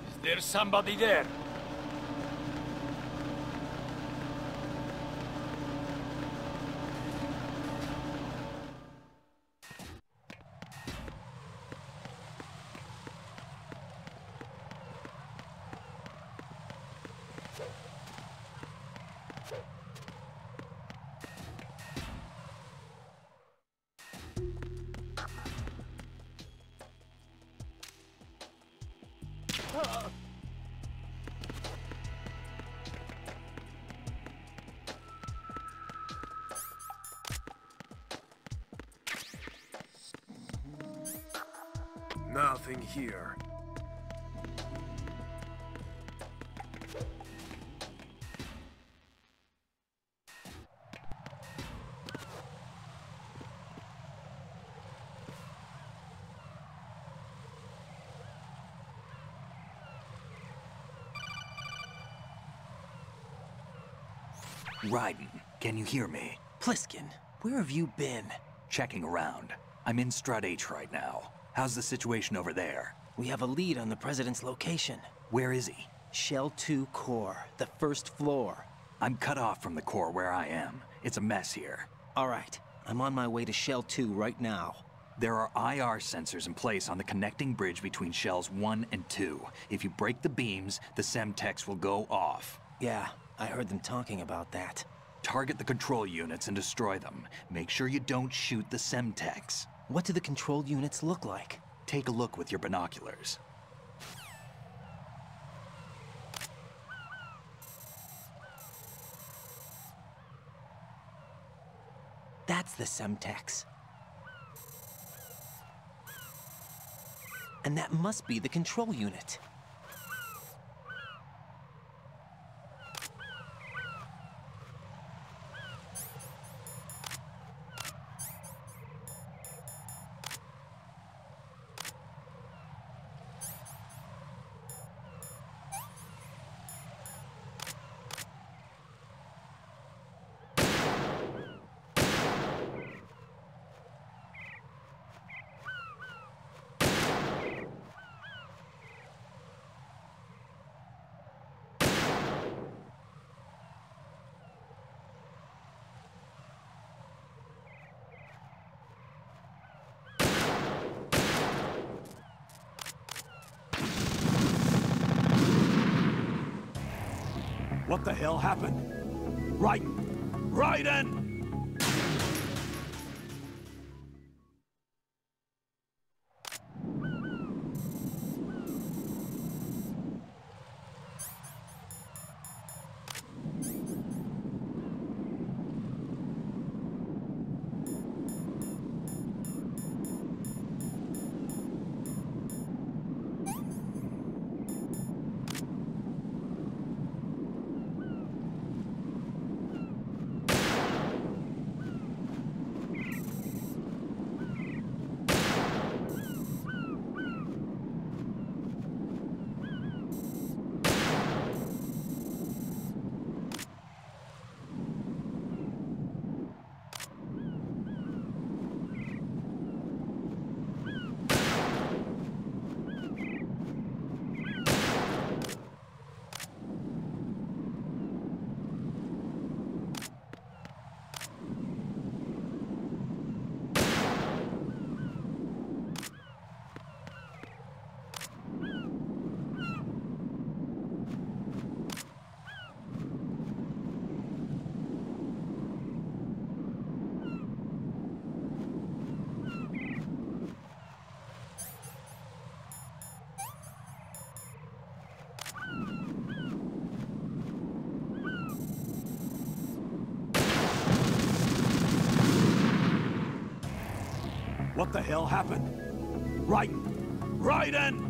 Is there somebody there? Nothing here. Raiden, can you hear me? Pliskin, where have you been? Checking around. I'm in Strut H right now. How's the situation over there? We have a lead on the President's location. Where is he? Shell 2 core, the first floor. I'm cut off from the core where I am. It's a mess here. All right, I'm on my way to Shell 2 right now. There are IR sensors in place on the connecting bridge between Shells 1 and 2. If you break the beams, the Semtex will go off. Yeah, I heard them talking about that. Target the control units and destroy them. Make sure you don't shoot the Semtex. What do the control units look like? Take a look with your binoculars. That's the Semtex. And that must be the control unit. What the hell happened? Raiden! What the hell happened? Raiden!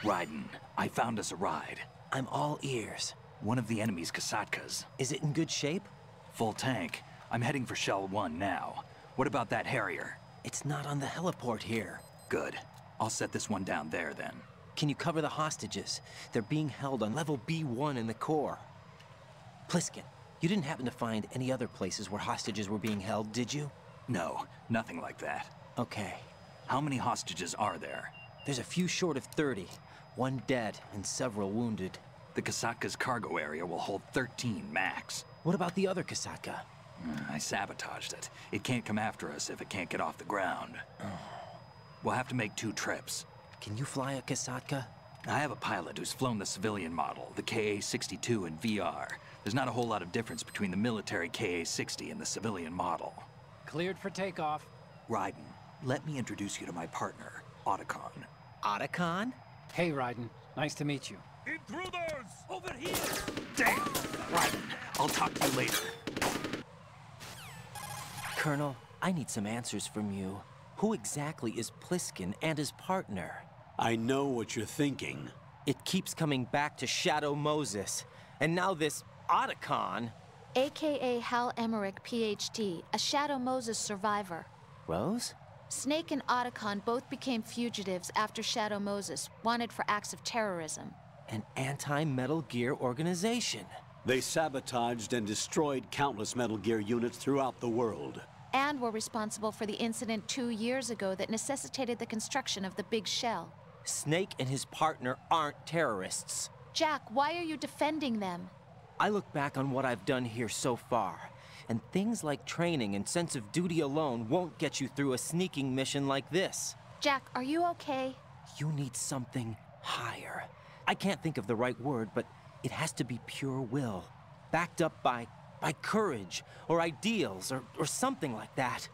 Raiden, I found us a ride. I'm all ears. One of the enemy's Kasatkas. Is it in good shape? Full tank. I'm heading for Shell 1 now. What about that Harrier? It's not on the heliport here. Good. I'll set this one down there then. Can you cover the hostages? They're being held on level B1 in the core. Pliskin, you didn't happen to find any other places where hostages were being held, did you? No, nothing like that. Okay. How many hostages are there? There's a few short of 30. One dead and several wounded. The Kasatka's cargo area will hold 13 max. What about the other Kasatka? I sabotaged it. It can't come after us if it can't get off the ground. We'll have to make 2 trips. Can you fly a Kasatka? I have a pilot who's flown the civilian model, the KA-62 in VR. There's not a whole lot of difference between the military KA-60 and the civilian model. Cleared for takeoff. Raiden, let me introduce you to my partner, Otacon. Otacon? Hey, Raiden. Nice to meet you. Intruders! Over here! Damn! Raiden, I'll talk to you later. Colonel, I need some answers from you. Who exactly is Pliskin and his partner? I know what you're thinking. It keeps coming back to Shadow Moses. And now this Otacon. AKA Hal Emmerich, PhD, a Shadow Moses survivor. Rose? Snake and Otacon both became fugitives after Shadow Moses, wanted for acts of terrorism. An anti-Metal Gear organization. They sabotaged and destroyed countless Metal Gear units throughout the world. And were responsible for the incident 2 years ago that necessitated the construction of the Big Shell. Snake and his partner aren't terrorists. Jack, why are you defending them? I look back on what I've done here so far, and things like training and sense of duty alone won't get you through a sneaking mission like this. Jack, are you okay? You need something higher. I can't think of the right word, but it has to be pure will, backed up by courage, or ideals, or something like that.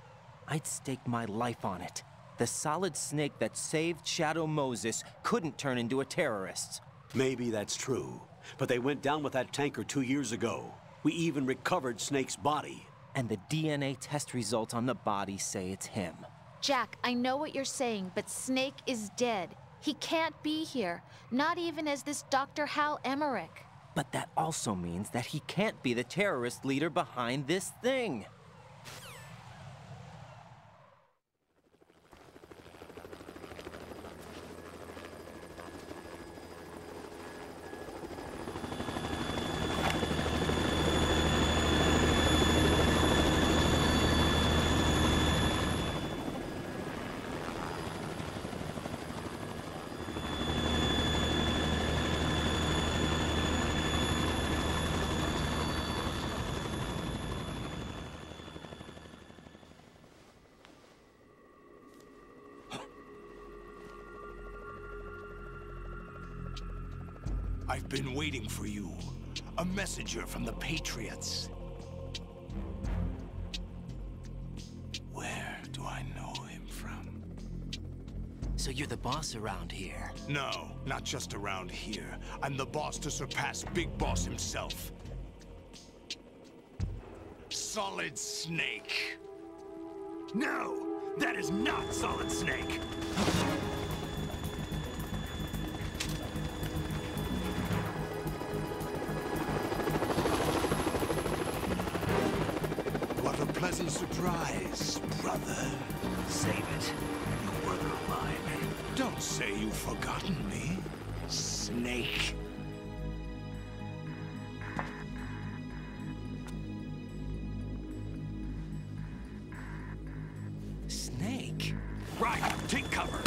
I'd stake my life on it. The solid snake that saved Shadow Moses couldn't turn into a terrorist. Maybe that's true, but they went down with that tanker 2 years ago. We even recovered Snake's body. And the DNA test results on the body say it's him. Jack, I know what you're saying, but Snake is dead. He can't be here, not even as this Dr. Hal Emmerich. But that also means that he can't be the terrorist leader behind this thing. I've been waiting for you. A messenger from the Patriots. Where do I know him from? So you're the boss around here? No, not just around here. I'm the boss to surpass Big Boss himself. Solid Snake. No, that is not Solid Snake. What a pleasant surprise, brother. Save it. You brother of mine. Don't say you've forgotten me, Snake. Snake? Right, take cover.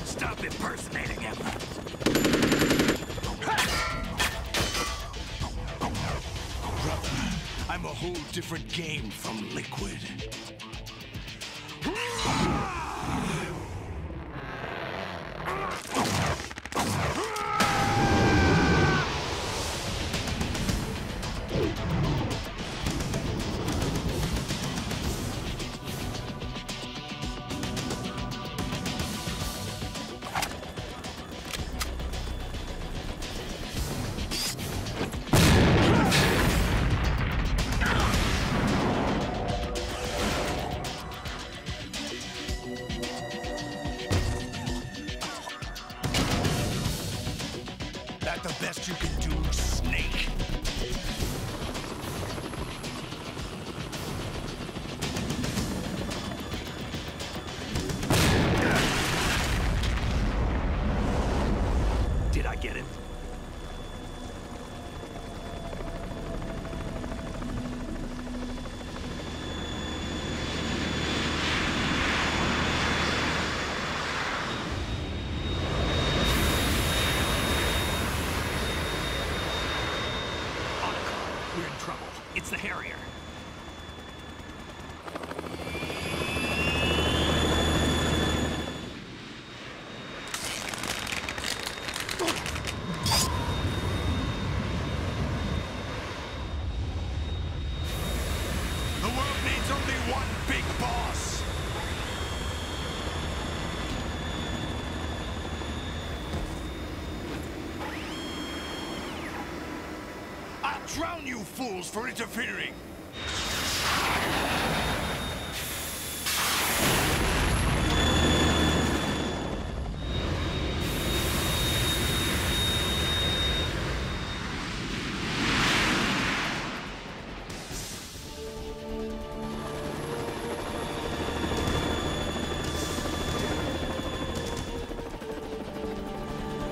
Stop impersonating him. Brother, I'm a whole different game from Liquid. what you can do, Snake. Did I get it? We're in trouble. It's the Harrier. The world needs only one big boss. I'll drown you fools for interfering.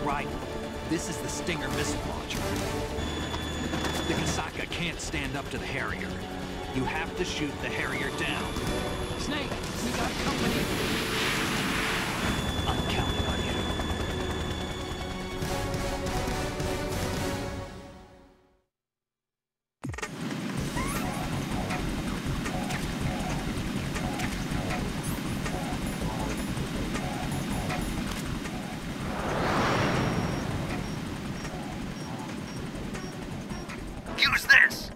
Right. This is the Stinger missile launcher. The Kasaka can't stand up to the Harrier. You have to shoot the Harrier down. Snake, we got company. I'm counting on you. Use this.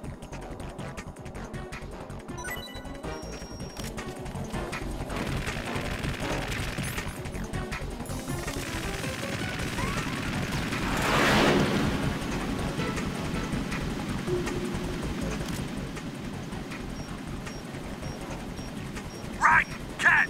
Right, catch.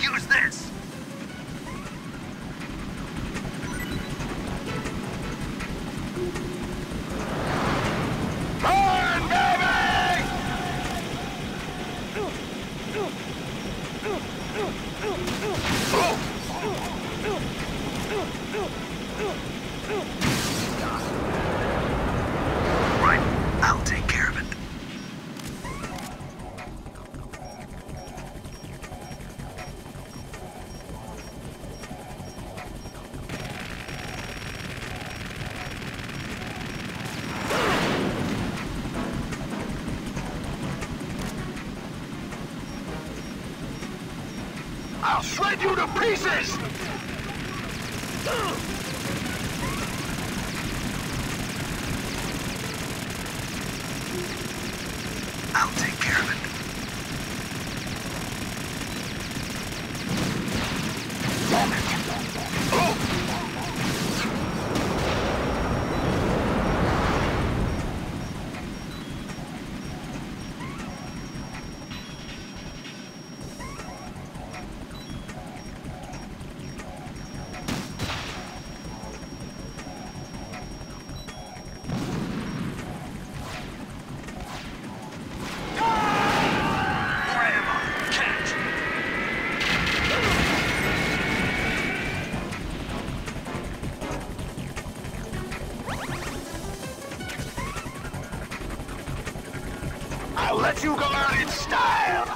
Use this. Burn, baby! Right, I'll take care of it. I'll shred you to pieces! I'll take care of it. I'll let you go out in style!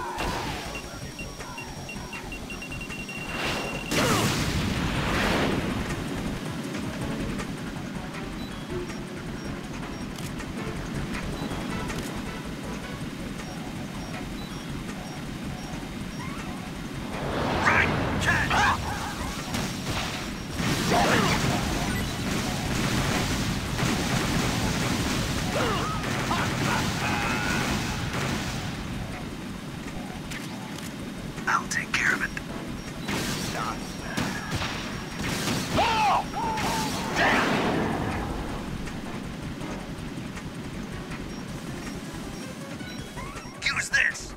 Right, catch! I'll take care of it. Oh! Damn! Use this!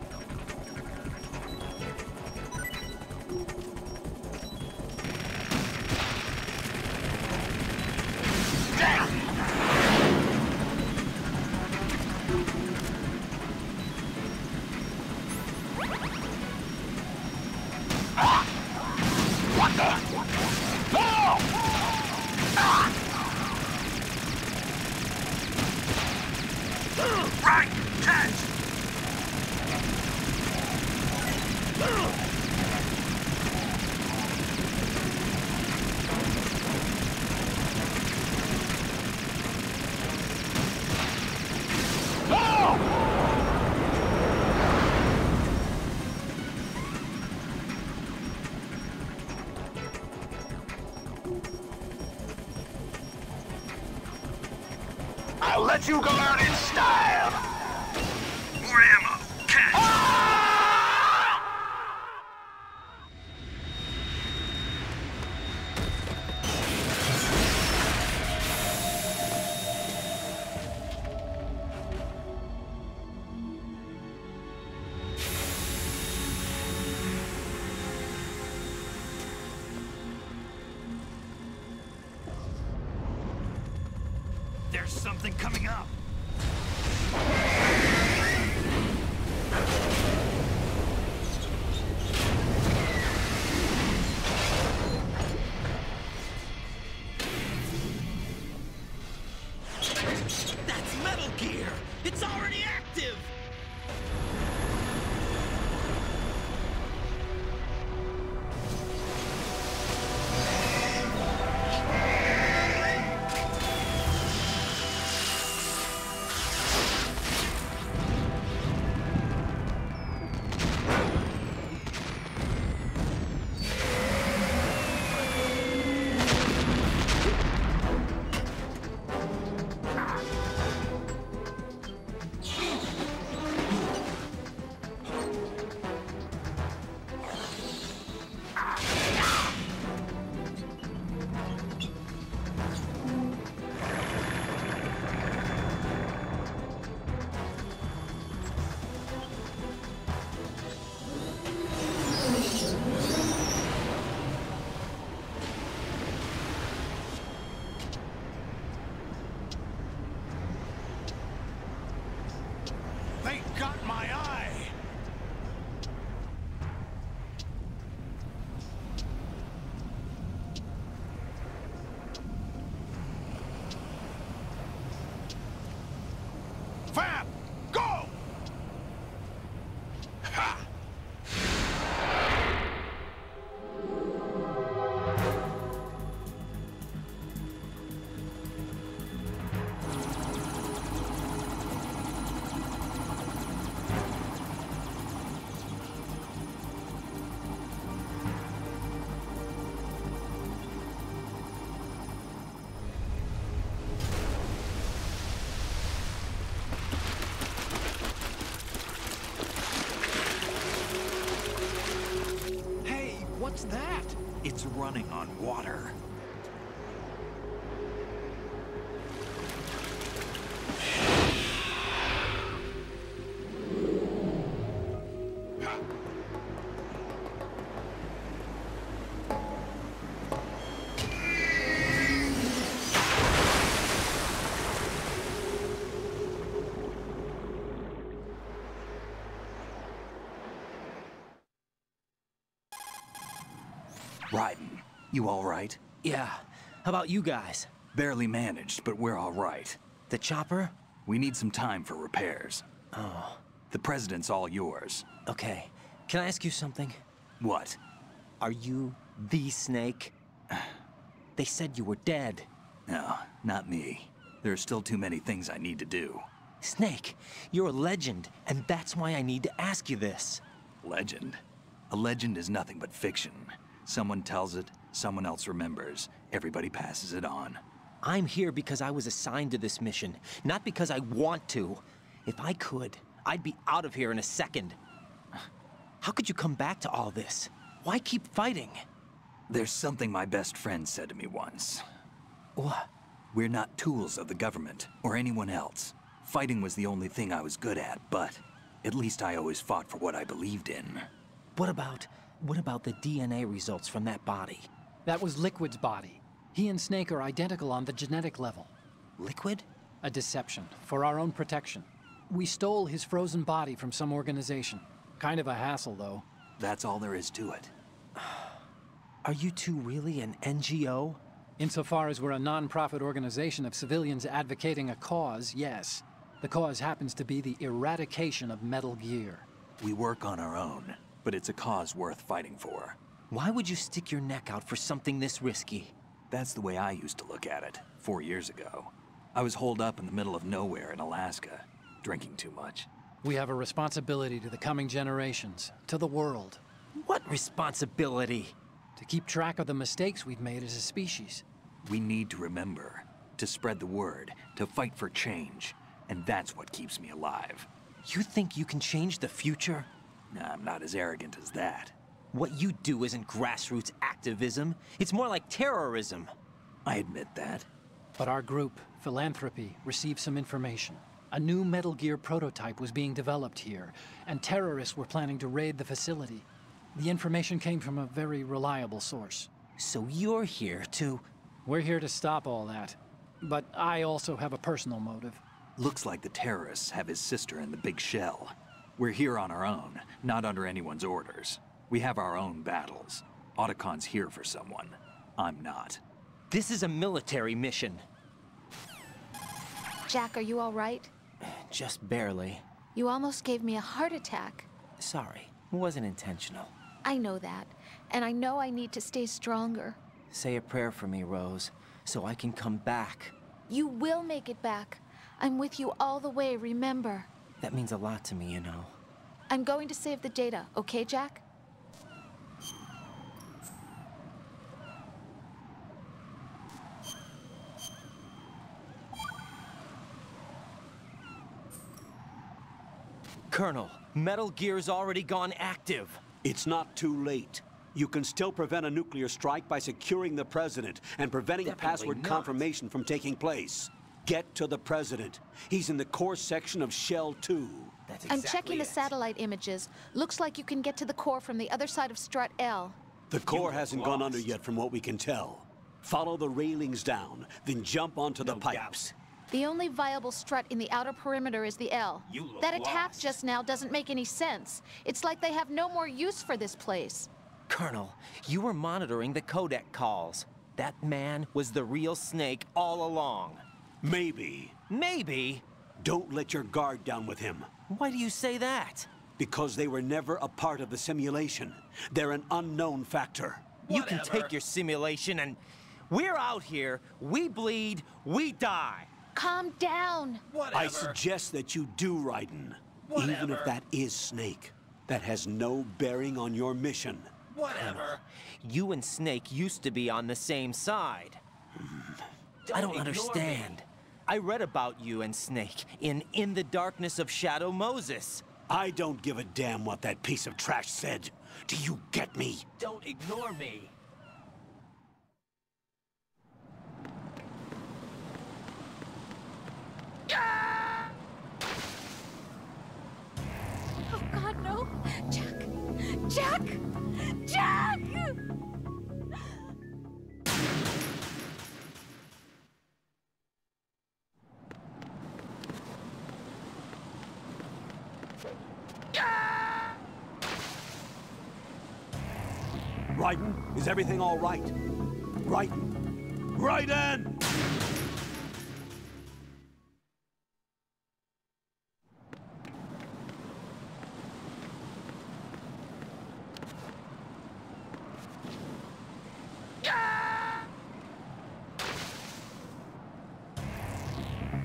What the? Oh! Right! Catch! I'll let you go out in style! More ammo! Catch! There's something coming up. That's Metal Gear! It's already active! They got my eye! Fab! Go! Ha! Hey, what's that? It's running on water. Raiden, you all right? Yeah. How about you guys? Barely managed, but we're all right. The chopper? We need some time for repairs. Oh, The president's all yours. okay. Can I ask you something? What? Are you the Snake? They said you were dead. No, not me. There are still too many things I need to do. Snake, you're a legend, and that's why I need to ask you this. Legend? A legend is nothing but fiction. Someone tells it, someone else remembers. Everybody passes it on. I'm here because I was assigned to this mission, not because I want to. If I could, I'd be out of here in a second. How could you come back to all this? Why keep fighting? There's something my best friend said to me once. What? We're not tools of the government or anyone else. Fighting was the only thing I was good at, but at least I always fought for what I believed in. What about the DNA results from that body? That was Liquid's body. He and Snake are identical on the genetic level. Liquid? A deception, for our own protection. We stole his frozen body from some organization. Kind of a hassle, though. That's all there is to it. Are you two really an NGO? Insofar as we're a non-profit organization of civilians advocating a cause, yes. The cause happens to be the eradication of Metal Gear. We work on our own, but it's a cause worth fighting for. Why would you stick your neck out for something this risky? That's the way I used to look at it, 4 years ago. I was holed up in the middle of nowhere in Alaska, drinking too much. We have a responsibility to the coming generations, to the world. What responsibility? To keep track of the mistakes we've made as a species. We need to remember, to spread the word, to fight for change. And that's what keeps me alive. You think you can change the future? Nah, I'm not as arrogant as that. What you do isn't grassroots activism. It's more like terrorism. I admit that. But our group, Philanthropy, received some information. A new Metal Gear prototype was being developed here, and terrorists were planning to raid the facility. The information came from a very reliable source. So you're here to... We're here to stop all that. But I also have a personal motive. Looks like the terrorists have his sister in the big shell. We're here on our own, not under anyone's orders. We have our own battles. Otacon's here for someone. I'm not. This is a military mission. Jack, are you all right? Just barely. You almost gave me a heart attack. Sorry, it wasn't intentional. I know that, and I know I need to stay stronger. Say a prayer for me, Rose, so I can come back. You will make it back. I'm with you all the way, remember? That means a lot to me, you know. I'm going to save the data, okay, Jack? Colonel, Metal Gear's already gone active. It's not too late. You can still prevent a nuclear strike by securing the president and preventing Definitely password not. confirmation from taking place. Get to the president. He's in the core section of Shell 2. That's I'm exactly checking the it. satellite images. Looks like you can get to the core from the other side of Strut L. The core hasn't gone under yet from what we can tell. Follow the railings down, then jump onto the pipes. The only viable strut in the outer perimeter is the L. That attack just now doesn't make any sense. It's like they have no more use for this place. Colonel, you were monitoring the codec calls. That man was the real Snake all along. Maybe. Maybe? Don't let your guard down with him. Why do you say that? Because they were never a part of the simulation. They're an unknown factor. You can take your simulation and... We're out here, we bleed, we die. Calm down. I suggest that you do, Raiden. Even if that is Snake. That has no bearing on your mission. Colonel, you and Snake used to be on the same side. I don't understand. I read about you and Snake in the Darkness of Shadow Moses. I don't give a damn what that piece of trash said. Do you get me? Don't ignore me. Oh, God, no. Jack! Jack! Jack! Raiden, is everything all right? Raiden! Raiden!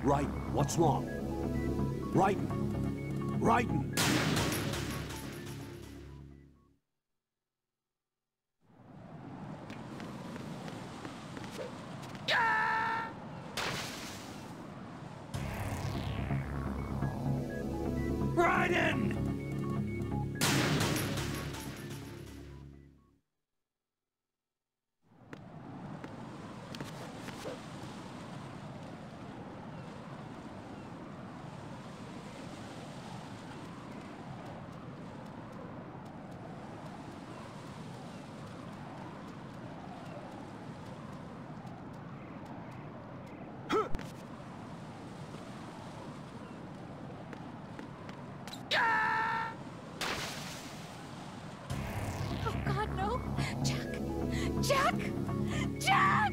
Raiden, what's wrong? Raiden! Raiden! Raiden! Jack! Jack!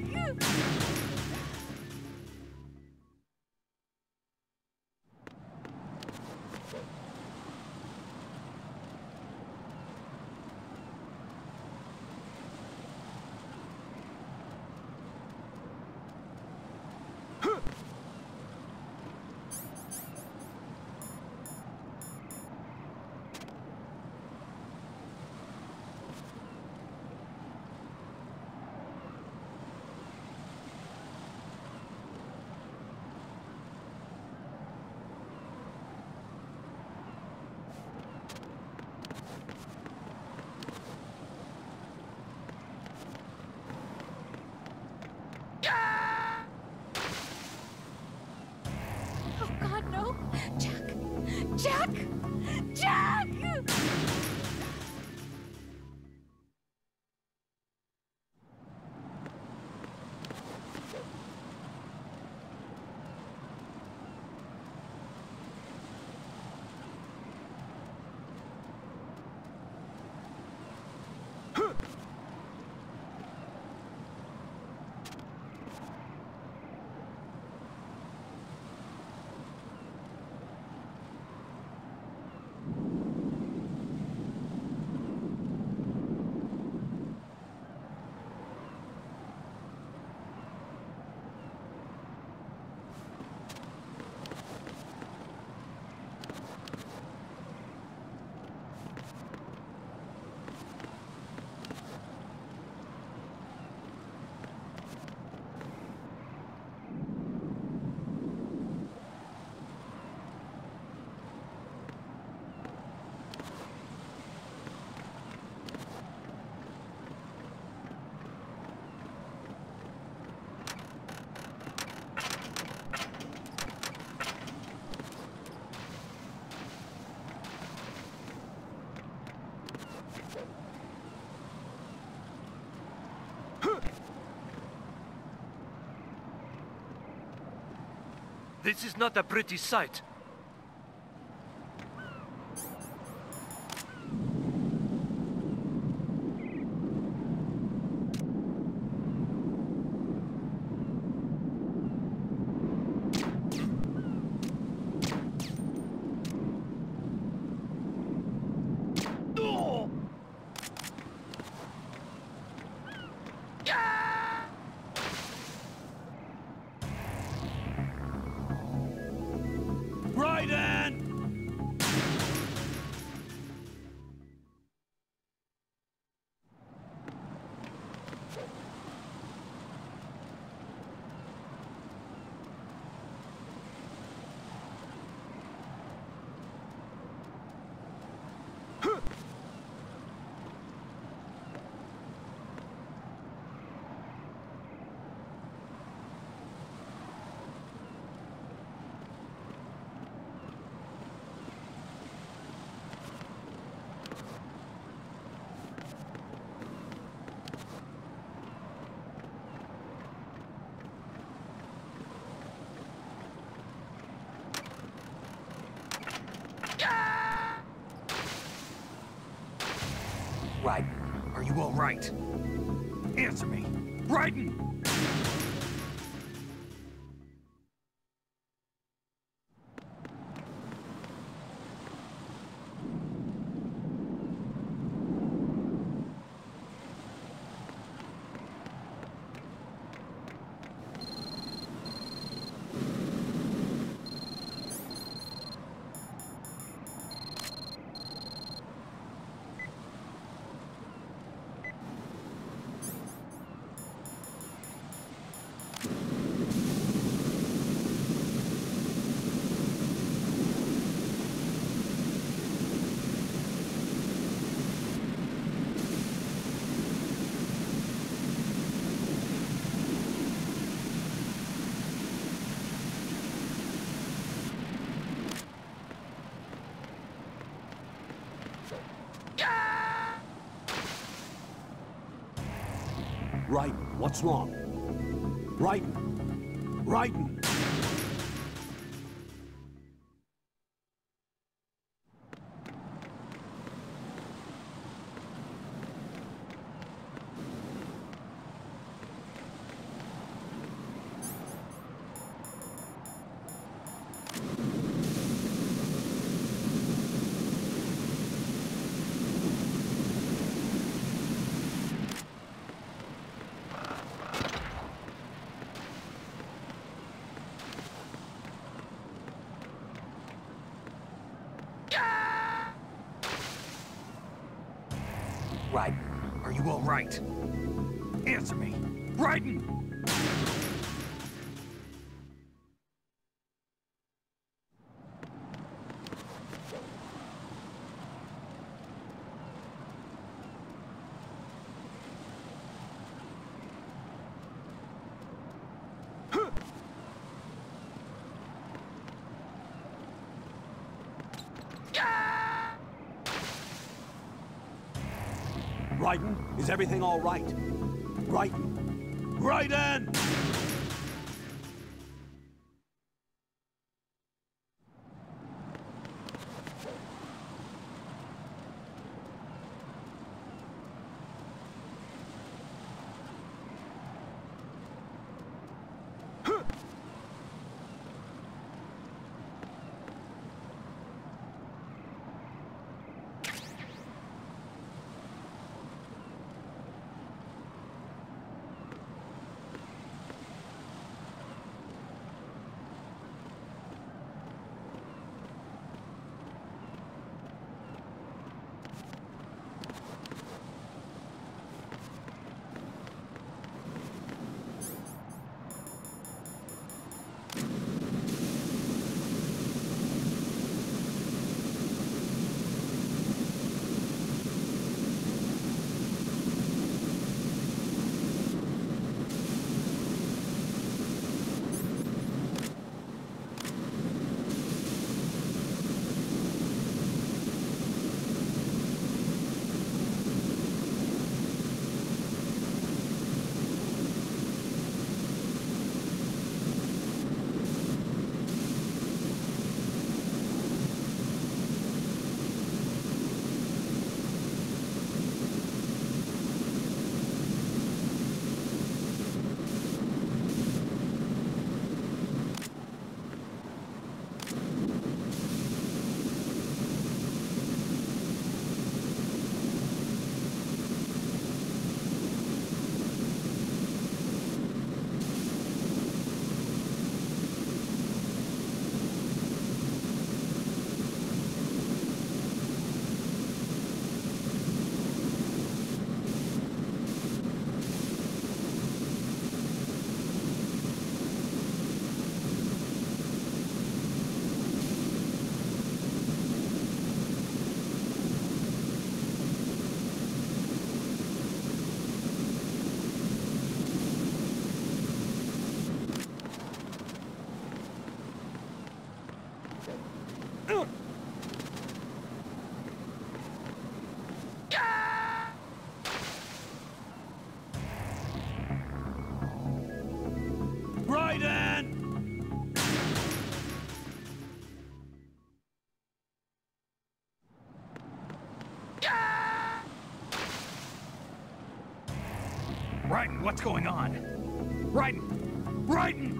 Oh God, no! Jack! Jack! Jack! This is not a pretty sight. Raiden, are you all right? Answer me. Raiden! Raiden, what's wrong? Raiden! Raiden! Raiden, are you all right? Answer me. Raiden! Raiden, is everything all right? Raiden! Raiden! Raiden, what's going on? Raiden! Raiden!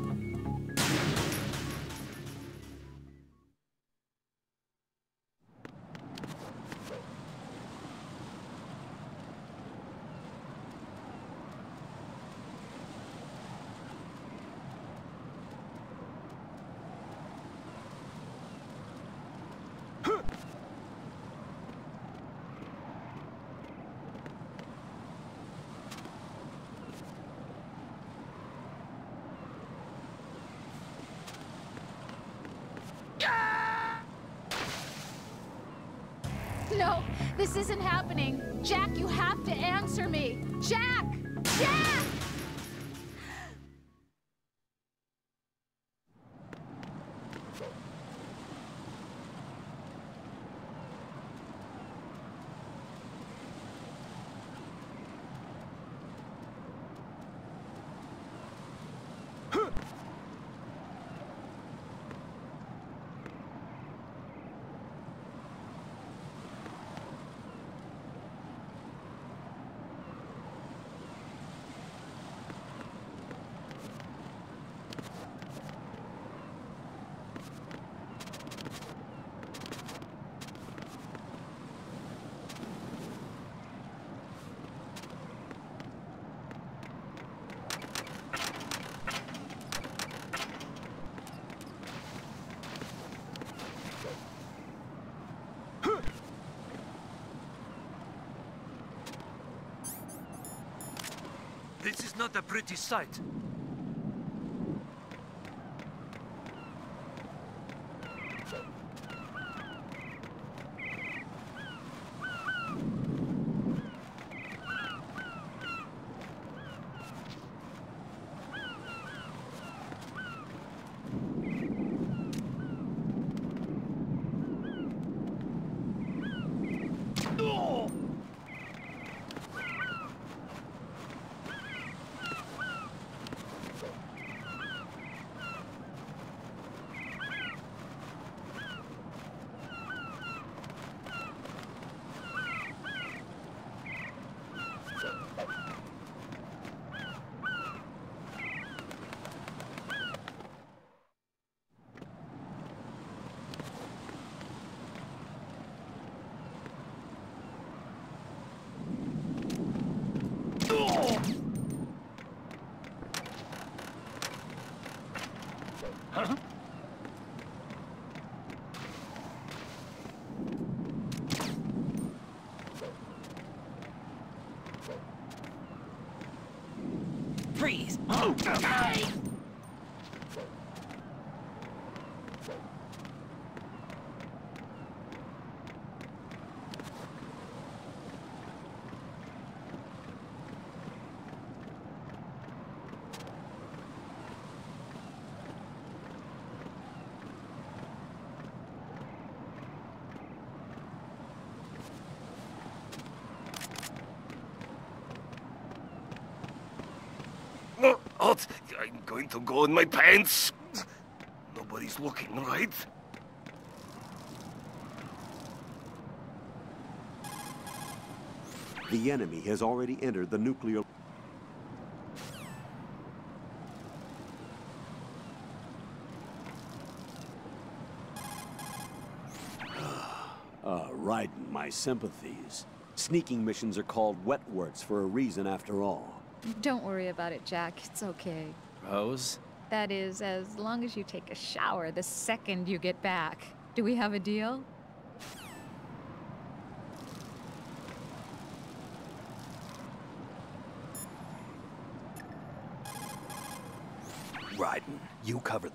No, this isn't happening. Jack, you have to answer me. Jack! Jack! This is not a pretty sight. Freeze! Out! I'm going to go in my pants. Nobody's looking, right? The enemy has already entered the nuclear... Raiden, my sympathies. Sneaking missions are called wetworks for a reason after all. Don't worry about it, Jack. It's okay. Rose? That is, as long as you take a shower the second you get back. Do we have a deal? Raiden, you cover...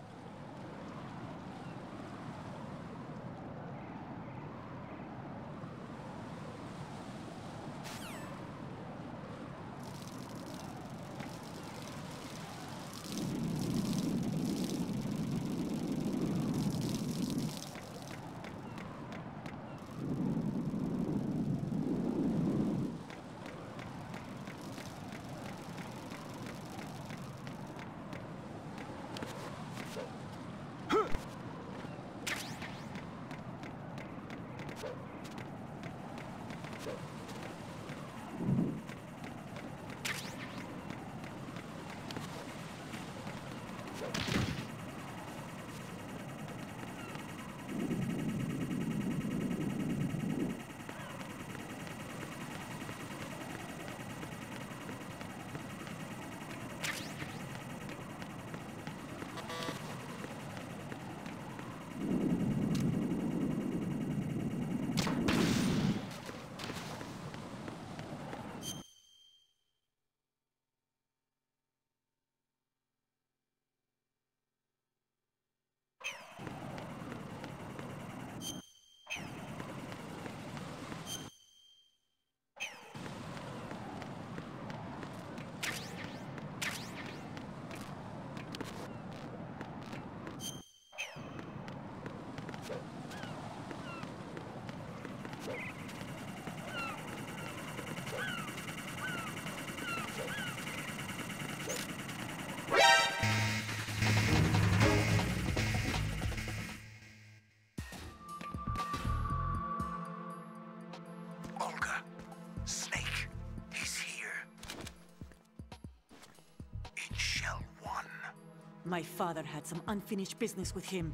My father had some unfinished business with him.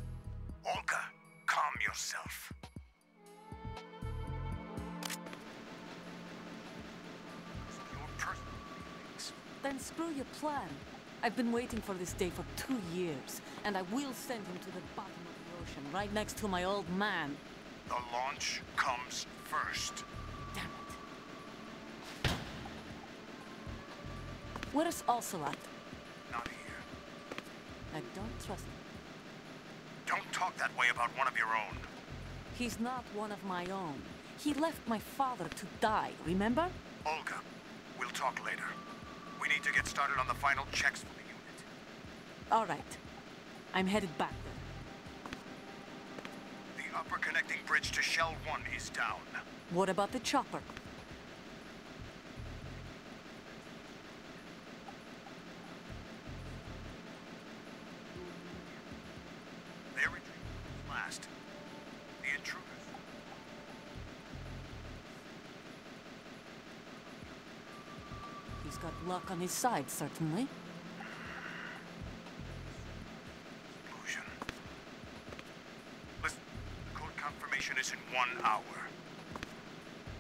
Olga, calm yourself. Then screw your plan. I've been waiting for this day for 2 years, and I will send him to the bottom of the ocean, right next to my old man. The launch comes first. Damn it. Where's Ocelot? Not here. I don't trust him. Don't talk that way about one of your own. He's not one of my own. He left my father to die, remember? Olga, we'll talk later. We need to get started on the final checks for the unit. All right. I'm headed back there. The upper connecting bridge to Shell 1 is down. What about the chopper? Their retreat was last. The intruders. He's got luck on his side, certainly. Illusion. Listen, the code confirmation is in 1 hour.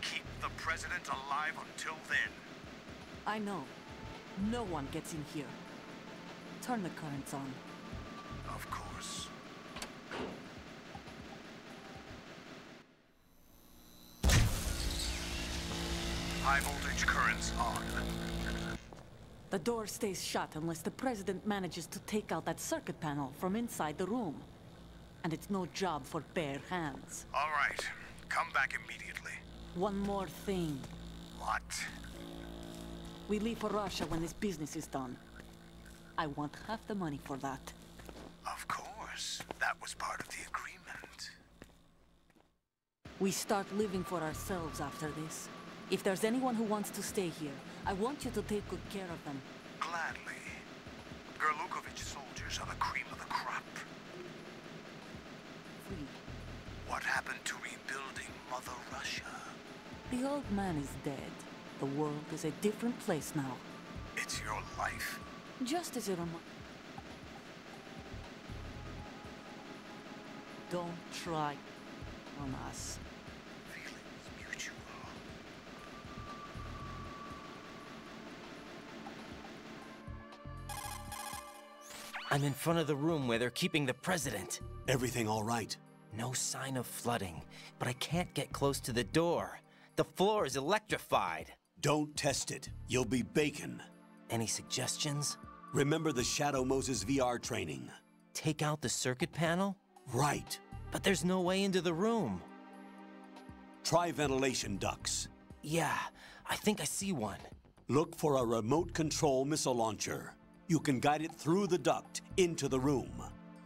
Keep the president alive until then. I know. No one gets in here. Turn the currents on. Of course. High voltage currents on. The door stays shut unless the president manages to take out that circuit panel from inside the room. And it's no job for bare hands. All right. Come back immediately. One more thing. What? We leave for Russia when this business is done. I want half the money for that. Of course. That was part of the agreement. We start living for ourselves after this. If there's anyone who wants to stay here, I want you to take good care of them. Gladly. Gerlukovich soldiers are the cream of the crop. Free. What happened to rebuilding Mother Russia? The old man is dead. The world is a different place now. It's your life. Just as a reminder. Don't try on us. Feelings mutual. I'm in front of the room where they're keeping the president. Everything all right? No sign of flooding, but I can't get close to the door. The floor is electrified. Don't test it. You'll be bacon. Any suggestions? Remember the Shadow Moses VR training? Take out the circuit panel? Right. But there's no way into the room. Try ventilation ducts. Yeah, I think I see one. Look for a remote control missile launcher. You can guide it through the duct into the room.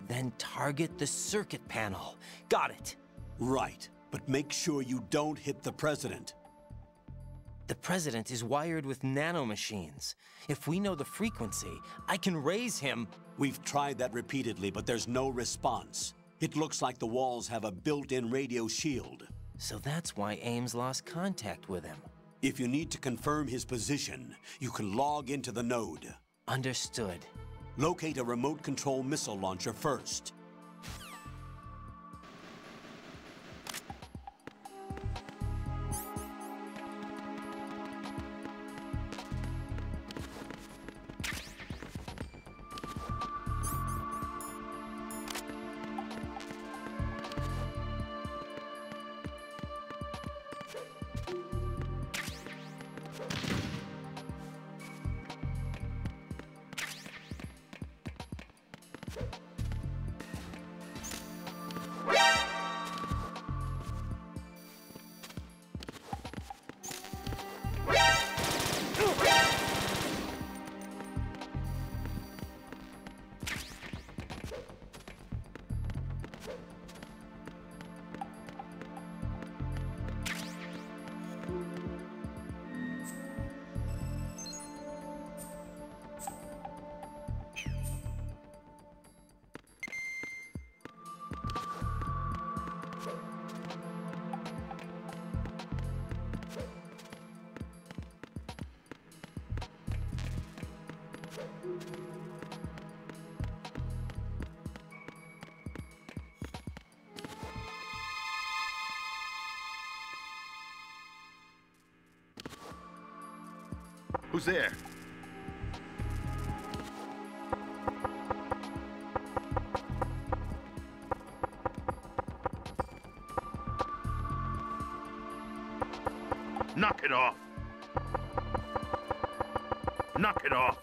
Then target the circuit panel. Got it. Right, but make sure you don't hit the president. The president is wired with nanomachines. If we know the frequency, I can raise him. We've tried that repeatedly, but there's no response. It looks like the walls have a built-in radio shield. So that's why Ames lost contact with him. If you need to confirm his position, you can log into the node. Understood. Locate a remote control missile launcher first. Who's there? Knock it off. Knock it off.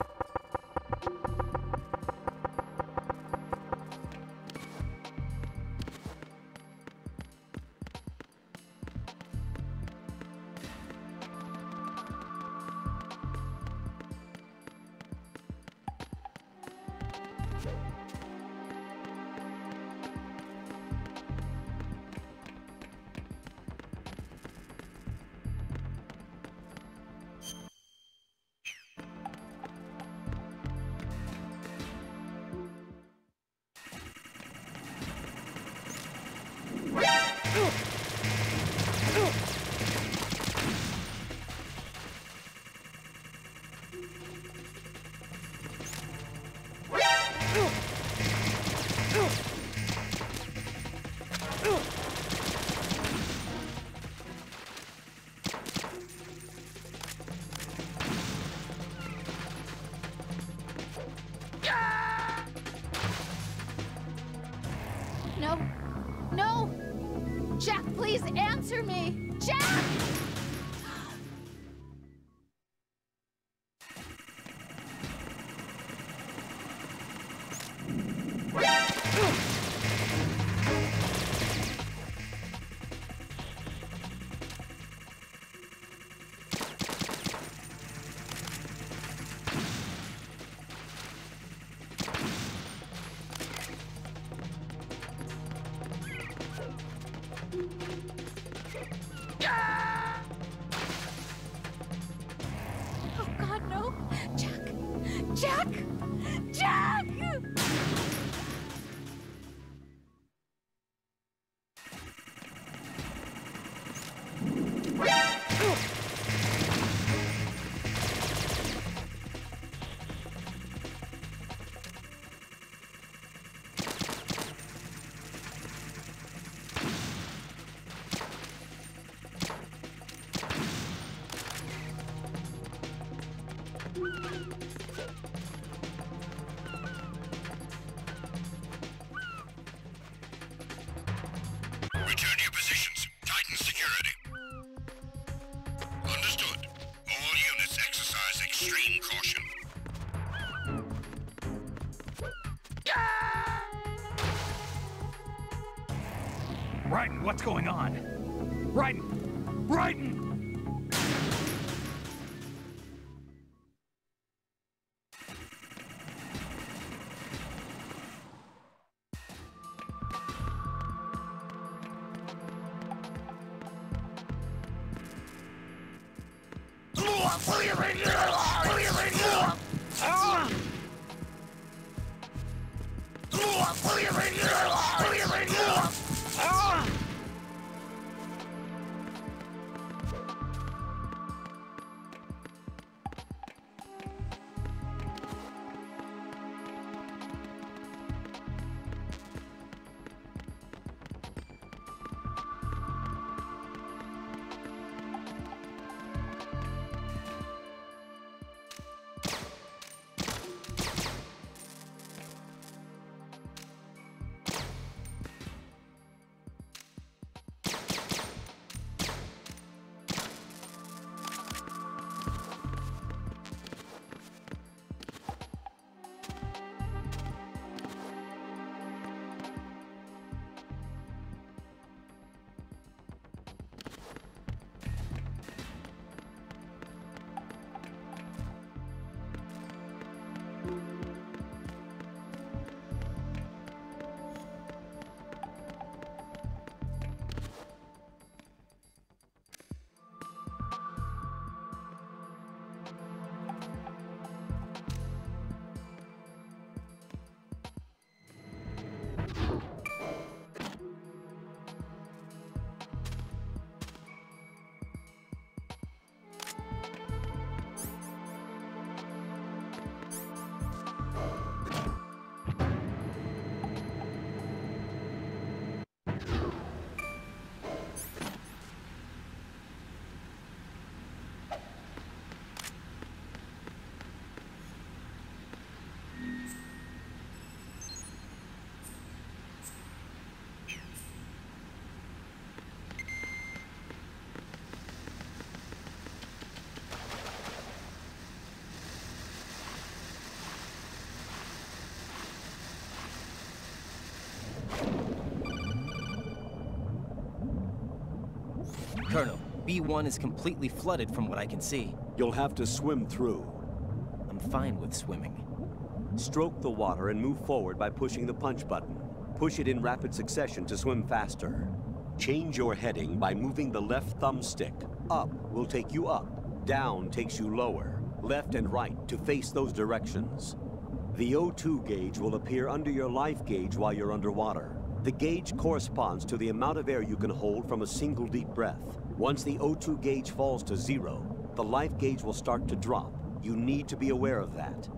No. No! Jack, please answer me! Jack! Oh God, no! Jack! Jack! Jack! Return to your positions. Tighten security. Understood. All units exercise extreme caution. Raiden, what's going on? Raiden! Raiden! Colonel, B1 is completely flooded from what I can see. You'll have to swim through. I'm fine with swimming. Stroke the water and move forward by pushing the punch button. Push it in rapid succession to swim faster. Change your heading by moving the left thumbstick. Up will take you up. Down takes you lower. Left and right to face those directions. The O2 gauge will appear under your life gauge while you're underwater. The gauge corresponds to the amount of air you can hold from a single deep breath. Once the O2 gauge falls to 0, the life gauge will start to drop. You need to be aware of that.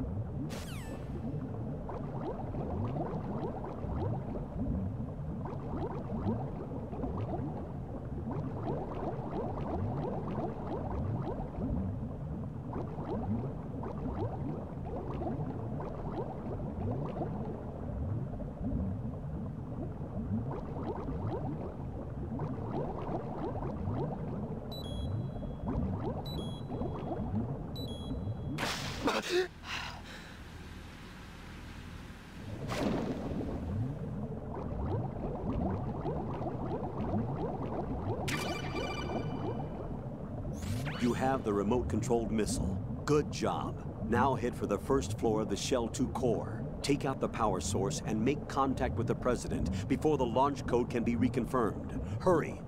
You have the remote-controlled missile. Good job. Now head for the first floor of the Shell 2 core. Take out the power source and make contact with the President before the launch code can be reconfirmed. Hurry!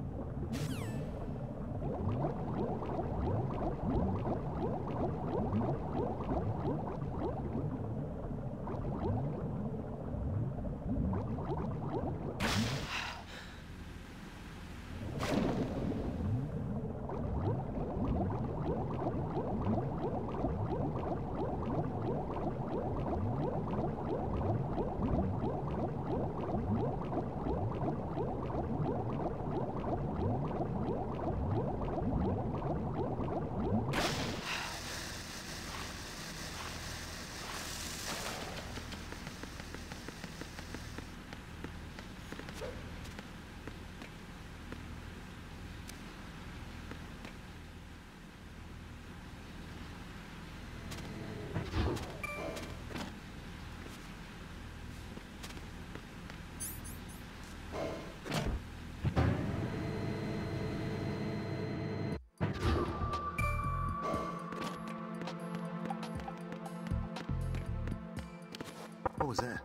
What was that?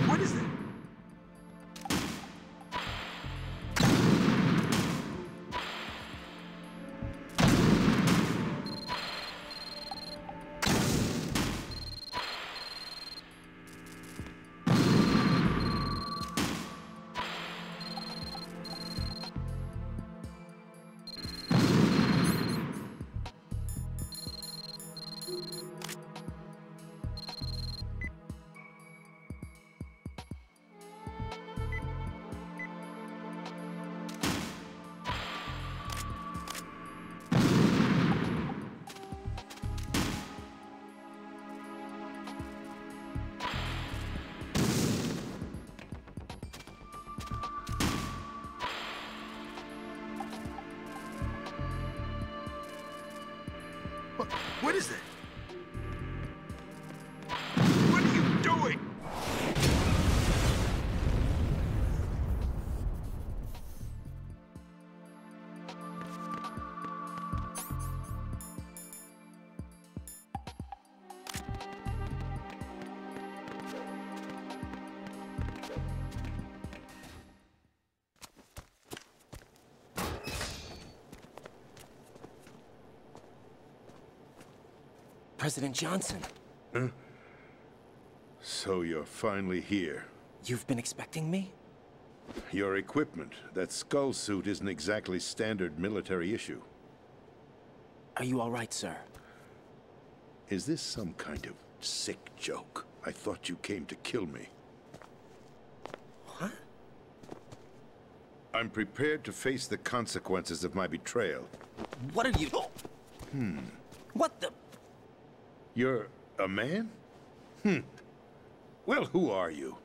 What is it? What is it? What are you doing? President Johnson. Huh? So you're finally here. You've been expecting me? Your equipment, that skull suit, isn't exactly standard military issue. Are you all right, sir? Is this some kind of sick joke? I thought you came to kill me. What? I'm prepared to face the consequences of my betrayal. What are you... What the... You're a man? Well, who are you?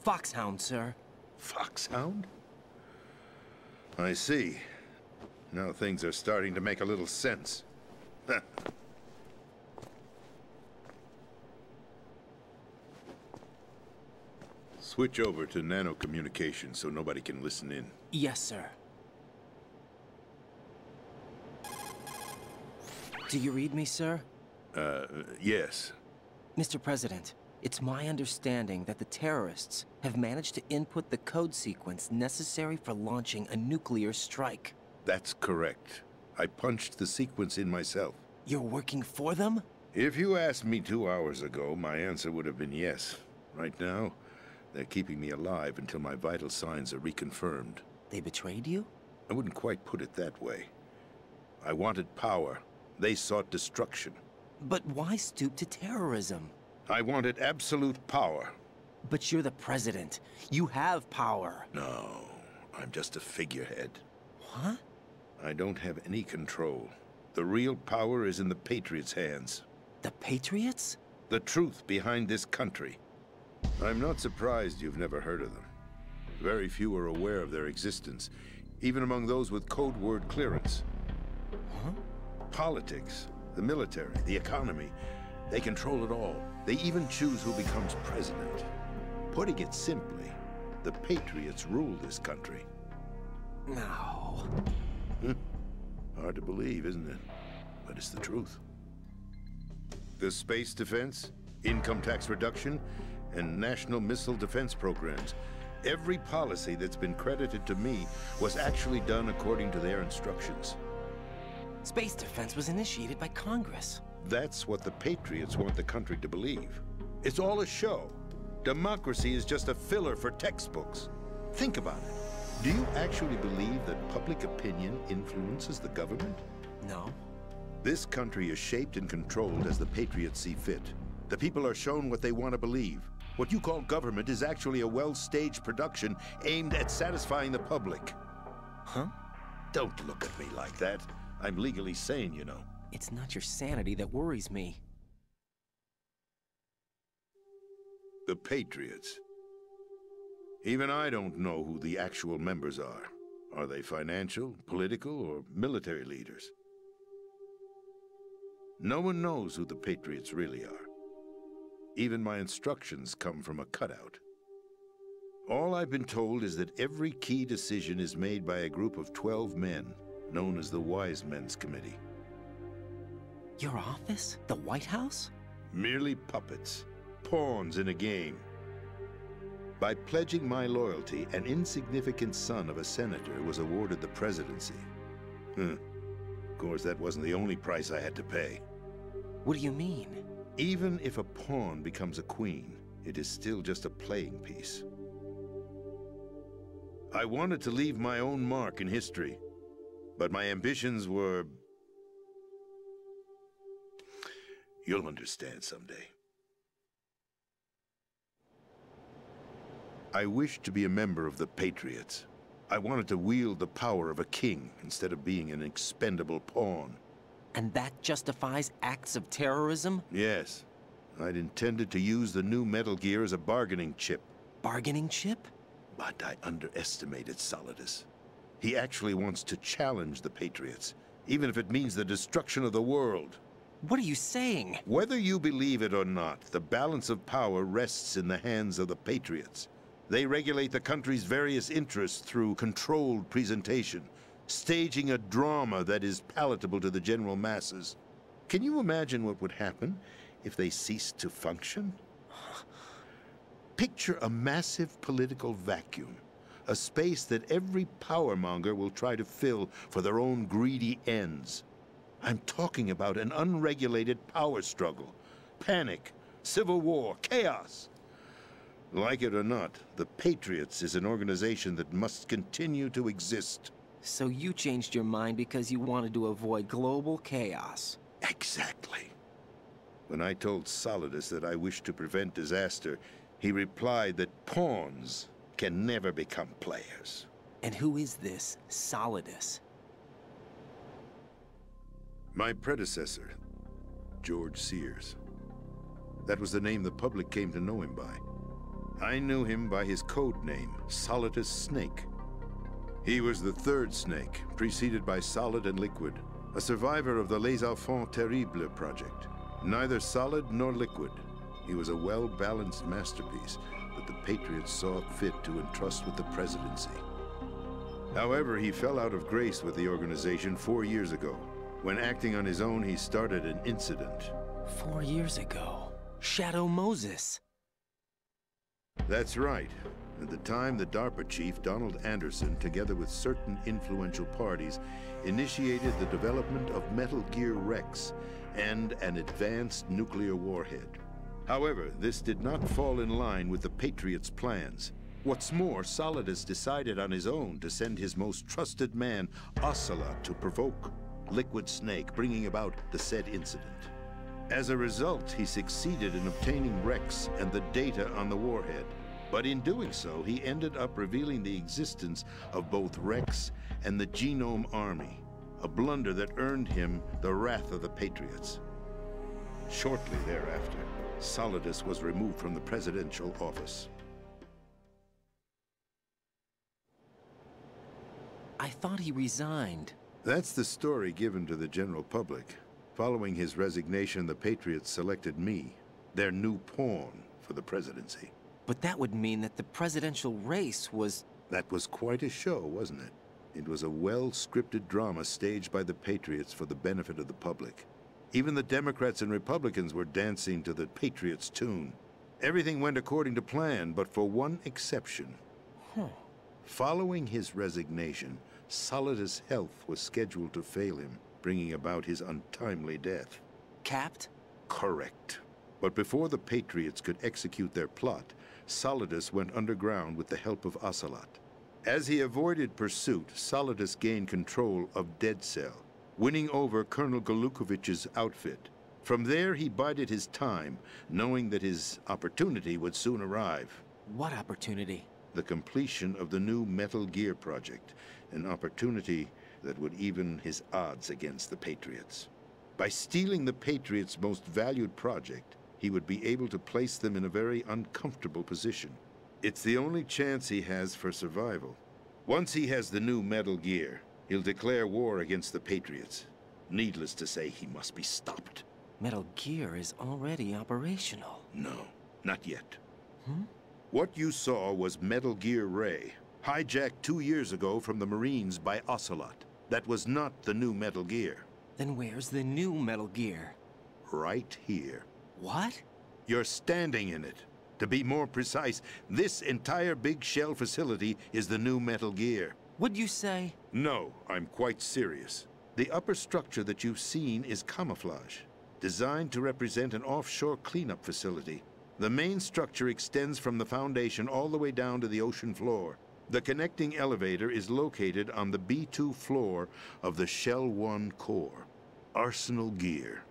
Foxhound, sir. Foxhound? I see. Now things are starting to make a little sense. Switch over to nano-communication so nobody can listen in. Yes, sir. Do you read me, sir? Yes. Mr. President, it's my understanding that the terrorists have managed to input the code sequence necessary for launching a nuclear strike. That's correct. I punched the sequence in myself. You're working for them? If you asked me 2 hours ago, my answer would have been yes. Right now, they're keeping me alive until my vital signs are reconfirmed. They betrayed you? I wouldn't quite put it that way. I wanted power. They sought destruction. But why stoop to terrorism? I wanted absolute power. But you're the president. You have power. No, I'm just a figurehead. What? I don't have any control. The real power is in the Patriots' hands. The Patriots? The truth behind this country. I'm not surprised you've never heard of them. Very few are aware of their existence, even among those with code word clearance. Huh? Politics, the military, the economy, they control it all. They even choose who becomes president. Putting it simply, the Patriots rule this country. No. Hard to believe, isn't it? But it's the truth. The space defense, income tax reduction, and national missile defense programs. Every policy that's been credited to me was actually done according to their instructions. Space defense was initiated by Congress. That's what the Patriots want the country to believe. It's all a show. Democracy is just a filler for textbooks. Think about it. Do you actually believe that public opinion influences the government? No. This country is shaped and controlled as the Patriots see fit. The people are shown what they want to believe. What you call government is actually a well-staged production aimed at satisfying the public. Huh? Don't look at me like that. I'm legally sane, you know. It's not your sanity that worries me. The Patriots. Even I don't know who the actual members are. Are they financial, political, or military leaders? No one knows who the Patriots really are. Even my instructions come from a cutout. All I've been told is that every key decision is made by a group of 12 men, known as the Wise Men's Committee. Your office? The White House? Merely puppets, pawns in a game. By pledging my loyalty, an insignificant son of a senator was awarded the presidency. Of course, that wasn't the only price I had to pay. What do you mean? Even if a pawn becomes a queen, it is still just a playing piece. I wanted to leave my own mark in history, but my ambitions were... You'll understand someday. I wished to be a member of the Patriots. I wanted to wield the power of a king instead of being an expendable pawn. And that justifies acts of terrorism? Yes. I'd intended to use the new Metal Gear as a bargaining chip. Bargaining chip? But I underestimated Solidus. He actually wants to challenge the Patriots, even if it means the destruction of the world. What are you saying? Whether you believe it or not, the balance of power rests in the hands of the Patriots. They regulate the country's various interests through controlled presentation, staging a drama that is palatable to the general masses. Can you imagine what would happen if they ceased to function? Picture a massive political vacuum, a space that every powermonger will try to fill for their own greedy ends. I'm talking about an unregulated power struggle. Panic, civil war, chaos. Like it or not, the Patriots is an organization that must continue to exist. So you changed your mind because you wanted to avoid global chaos. Exactly. When I told Solidus that I wished to prevent disaster, he replied that pawns can never become players. And who is this Solidus? My predecessor, George Sears. That was the name the public came to know him by. I knew him by his code name, Solidus Snake. He was the third snake, preceded by Solid and Liquid, a survivor of the Les Enfants Terribles project. Neither solid nor liquid, he was a well-balanced masterpiece that the Patriots saw fit to entrust with the presidency. However, he fell out of grace with the organization 4 years ago. When acting on his own, he started an incident. 4 years ago? Shadow Moses. That's right. At the time, the DARPA chief, Donald Anderson, together with certain influential parties, initiated the development of Metal Gear Rex and an advanced nuclear warhead. However, this did not fall in line with the Patriots' plans. What's more, Solidus decided on his own to send his most trusted man, Ocelot, to provoke Liquid Snake, bringing about the said incident. As a result, he succeeded in obtaining Rex and the data on the warhead. But in doing so, he ended up revealing the existence of both Rex and the Genome Army, a blunder that earned him the wrath of the Patriots. Shortly thereafter, Solidus was removed from the presidential office. I thought he resigned. That's the story given to the general public. Following his resignation, the Patriots selected me, their new pawn, for the presidency. But that would mean that the presidential race was... That was quite a show, wasn't it? It was a well-scripted drama staged by the Patriots for the benefit of the public. Even the Democrats and Republicans were dancing to the Patriots' tune. Everything went according to plan, but for one exception. Following his resignation, Solidus' health was scheduled to fail him, bringing about his untimely death. Capped? Correct. But before the Patriots could execute their plot, Solidus went underground with the help of Ocelot. As he avoided pursuit, Solidus gained control of Dead Cell, winning over Colonel Golukovich's outfit. From there, he bided his time, knowing that his opportunity would soon arrive. What opportunity? The completion of the new Metal Gear project, an opportunity that would even his odds against the Patriots. By stealing the Patriots' most valued project, he would be able to place them in a very uncomfortable position. It's the only chance he has for survival. Once he has the new Metal Gear, he'll declare war against the Patriots. Needless to say, he must be stopped. Metal Gear is already operational. No, not yet. What you saw was Metal Gear Ray, hijacked 2 years ago from the Marines by Ocelot. That was not the new Metal Gear. Then where's the new Metal Gear? Right here. What? You're standing in it. To be more precise, this entire big shell facility is the new Metal Gear. What'd you say? No, I'm quite serious. The upper structure that you've seen is camouflage, designed to represent an offshore cleanup facility. The main structure extends from the foundation all the way down to the ocean floor. The connecting elevator is located on the B2 floor of the Shell 1 core. Arsenal Gear.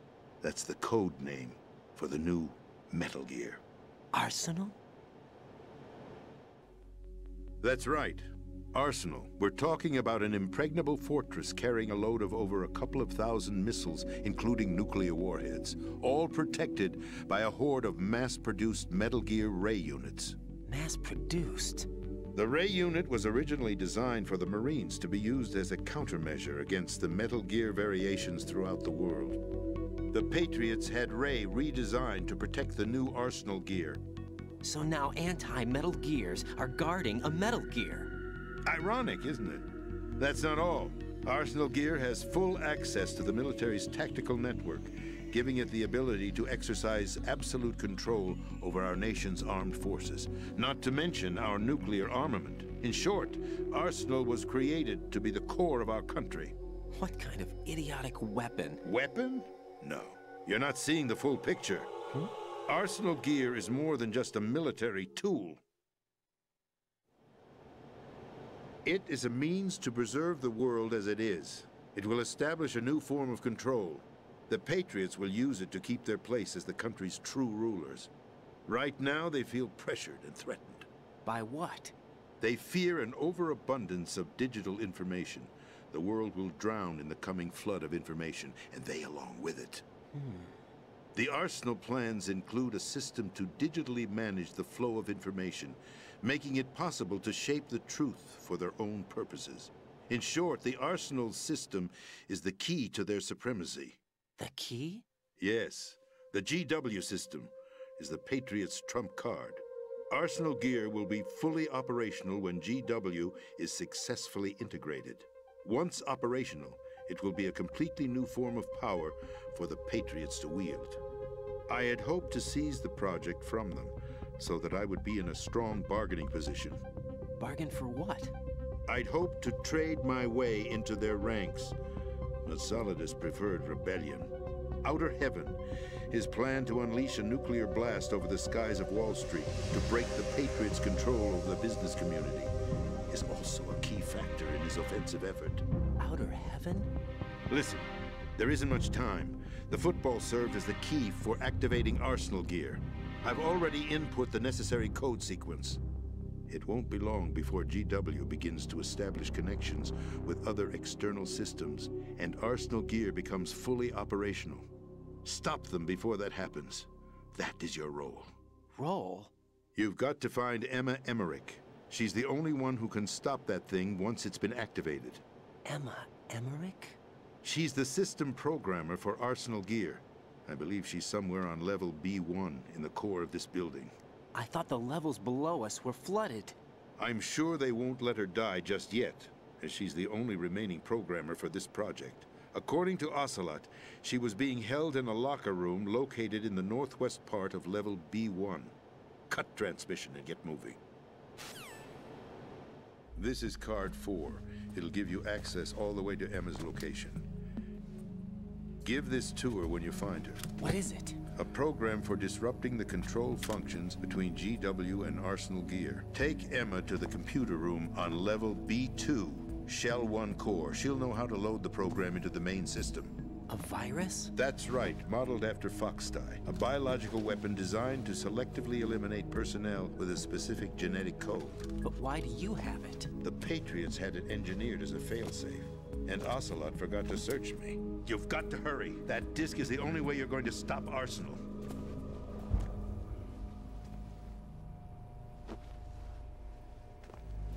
That's the code name for the new Metal Gear. Arsenal? That's right. Arsenal. We're talking about an impregnable fortress carrying a load of over a couple of thousand missiles, including nuclear warheads, all protected by a horde of mass-produced Metal Gear Ray units. Mass-produced? The Ray unit was originally designed for the Marines to be used as a countermeasure against the Metal Gear variations throughout the world. The Patriots had Ray redesigned to protect the new Arsenal Gear. So now anti-Metal Gears are guarding a Metal Gear. Ironic, isn't it? That's not all. Arsenal Gear has full access to the military's tactical network, giving it the ability to exercise absolute control over our nation's armed forces, not to mention our nuclear armament. In short, Arsenal was created to be the core of our country. What kind of idiotic weapon? Weapon? No. You're not seeing the full picture. Arsenal gear is more than just a military tool. It is a means to preserve the world as it is. It will establish a new form of control. The Patriots will use it to keep their place as the country's true rulers. Right now, they feel pressured and threatened. By what? They fear an overabundance of digital information. The world will drown in the coming flood of information, and they along with it. The Arsenal plans include a system to digitally manage the flow of information, making it possible to shape the truth for their own purposes. In short, the Arsenal system is the key to their supremacy. The key? Yes. The GW system is the Patriots' trump card. Arsenal gear will be fully operational when GW is successfully integrated. Once operational, it will be a completely new form of power for the Patriots to wield. I had hoped to seize the project from them, so that I would be in a strong bargaining position. Bargain for what? I'd hoped to trade my way into their ranks, but Solidus preferred rebellion. Outer Heaven, his plan to unleash a nuclear blast over the skies of Wall Street to break the Patriots' control over the business community, is also a key factor in his offensive effort. Outer Heaven? Listen, there isn't much time. The football served as the key for activating Arsenal gear. I've already input the necessary code sequence. It won't be long before GW begins to establish connections with other external systems, and Arsenal gear becomes fully operational. Stop them before that happens. That is your role. Role? You've got to find Emma Emmerich. She's the only one who can stop that thing once it's been activated. Emma Emmerich? She's the system programmer for Arsenal gear. I believe she's somewhere on level B1 in the core of this building. I thought the levels below us were flooded. I'm sure they won't let her die just yet, as she's the only remaining programmer for this project. According to Ocelot, she was being held in a locker room located in the northwest part of level B1. Cut transmission and get moving. This is card 4. It'll give you access all the way to Emma's location. Give this to her when you find her. What is it? A program for disrupting the control functions between GW and Arsenal gear. Take Emma to the computer room on level B2, Shell 1 core. She'll know how to load the program into the main system. A virus? That's right, modeled after Foxdie. A biological weapon designed to selectively eliminate personnel with a specific genetic code. But why do you have it? The Patriots had it engineered as a failsafe, and Ocelot forgot to search me. You've got to hurry. That disk is the only way you're going to stop Arsenal.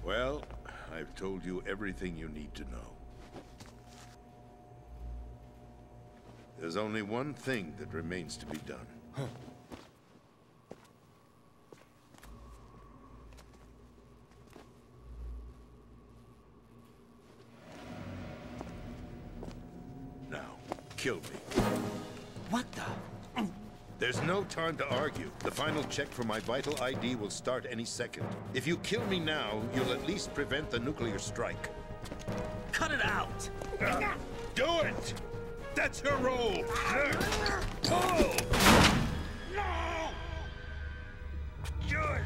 Well, I've told you everything you need to know. There's only one thing that remains to be done. Now, kill me. What the? There's no time to argue. The final check for my vital ID will start any second. If you kill me now, you'll at least prevent the nuclear strike. Cut it out! Do it! That's her role! Pull! No! Do it!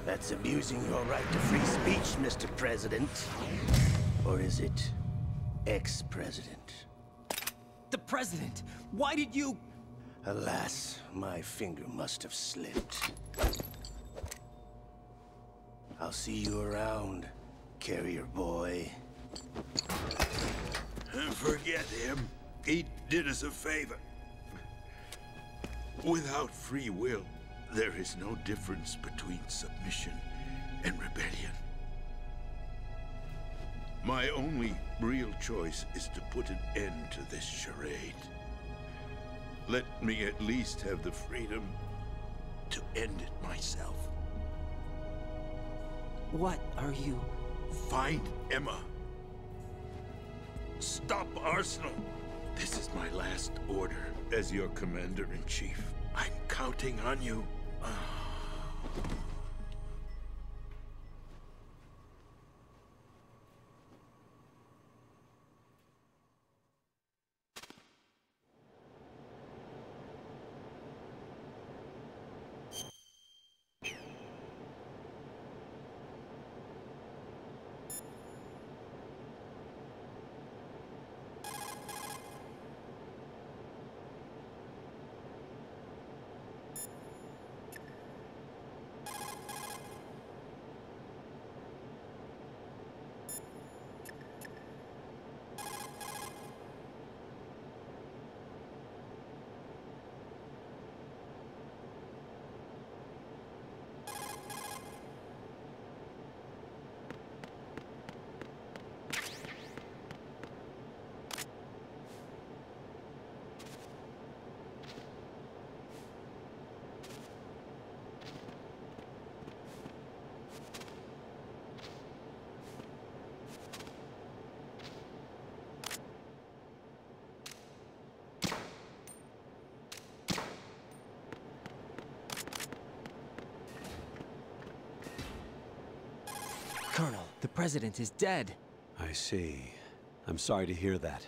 That's abusing your right to free speech, Mr. President. Or is it ex-president? The president! Why did you... Alas, my finger must have slipped. I'll see you around, carrier boy. Forget him. He did us a favor. Without free will, there is no difference between submission and rebellion. My only real choice is to put an end to this charade. Let me at least have the freedom to end it myself. What are you... Find Emma. Stop Arsenal. This is my last order as your commander-in-chief. I'm counting on you. The president is dead. I see. I'm sorry to hear that.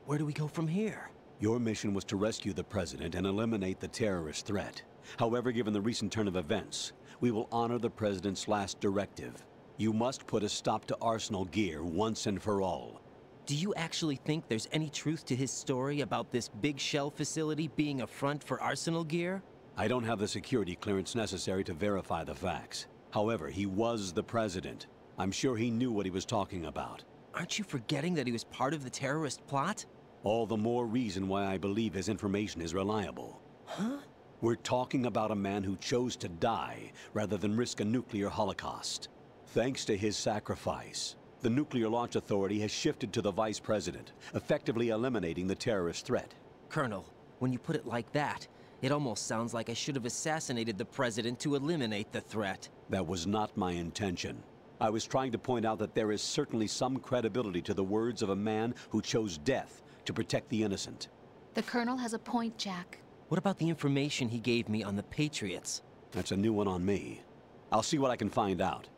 Where do we go from here? Your mission was to rescue the president and eliminate the terrorist threat. However, given the recent turn of events, we will honor the president's last directive. You must put a stop to Arsenal gear once and for all. Do you actually think there's any truth to his story about this big shell facility being a front for Arsenal gear? I don't have the security clearance necessary to verify the facts. However, he was the president. I'm sure he knew what he was talking about. Aren't you forgetting that he was part of the terrorist plot? All the more reason why I believe his information is reliable. Huh? We're talking about a man who chose to die rather than risk a nuclear holocaust. Thanks to his sacrifice, the Nuclear Launch Authority has shifted to the vice president, effectively eliminating the terrorist threat. Colonel, when you put it like that, it almost sounds like I should have assassinated the president to eliminate the threat. That was not my intention. I was trying to point out that there is certainly some credibility to the words of a man who chose death to protect the innocent. The Colonel has a point, Jack. What about the information he gave me on the Patriots? That's a new one on me. I'll see what I can find out.